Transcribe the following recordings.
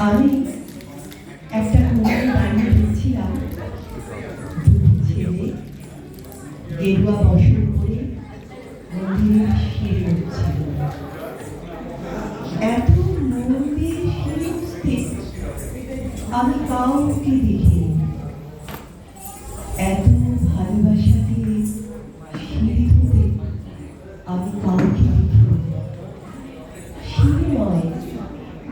আমি একটা কোণে দাঁড়িয়ে দেখছিলাম দুটি ছেলে গেরুয়া বসন করে মন্দিরের সিঁড়ি উঠছিল। এত মন্দির সিঁড়ি উঠতে আমি কাউকে দেখিনি। এত ভালোবাসা দিয়ে সিঁড়ি ধরে আমি কাউকে দেখিনি। সিঁড়ি নয়,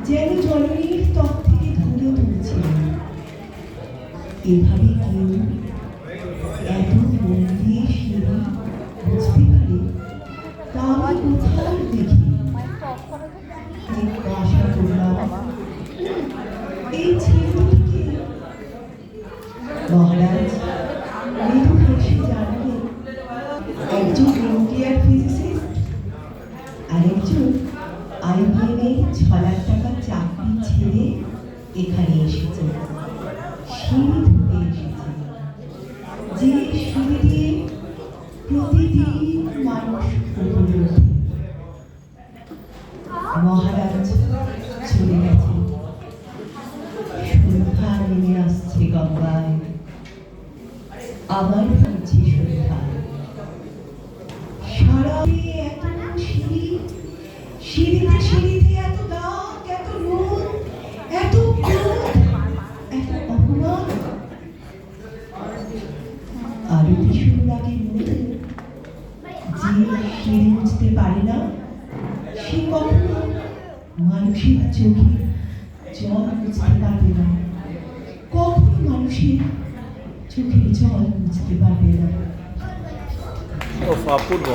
যেন জলের স্তর থেকে ধরে তুলছিল। এভাবে কেউ এত মন্দির সিঁড়ি বুঝতে পারে তা আমি কোথাও দেখিনি। জিজ্ঞাসা করলাম, এই ছেলেটিকে? মহারাজ মৃদু হেসে জানালেন, একজন নিউক্লিয়ার ফিজিসিস্ট, আরেকজন IBM-এ 6 লাখ টাকার চাকরি ছেড়ে এখানে এসেছে। সিঁড়ি ধরে এসেছে, যে সিঁড়ি দিয়ে প্রতিদিন মানুষ উপরে ওঠে। মহারাজ চলে গেছে। সন্ধ্যা নেমে আসছে গঙ্গায়, আবার ফিরছে সন্ধ্যা। সারা এত সিঁড়ি, সিঁড়িতে সিঁড়িতে এত দাগ, এত রোদ, এত ক্রোধ, এত অপমান। আরতি শুরু লাগে মনে, যে সিঁড়ি বুঝতে পারে না সে কখনো মানুষের চোখে জল বুঝতে পারবে না, কখনো মানুষের চোখের জল বুঝতে পারবে না। অপূর্ব।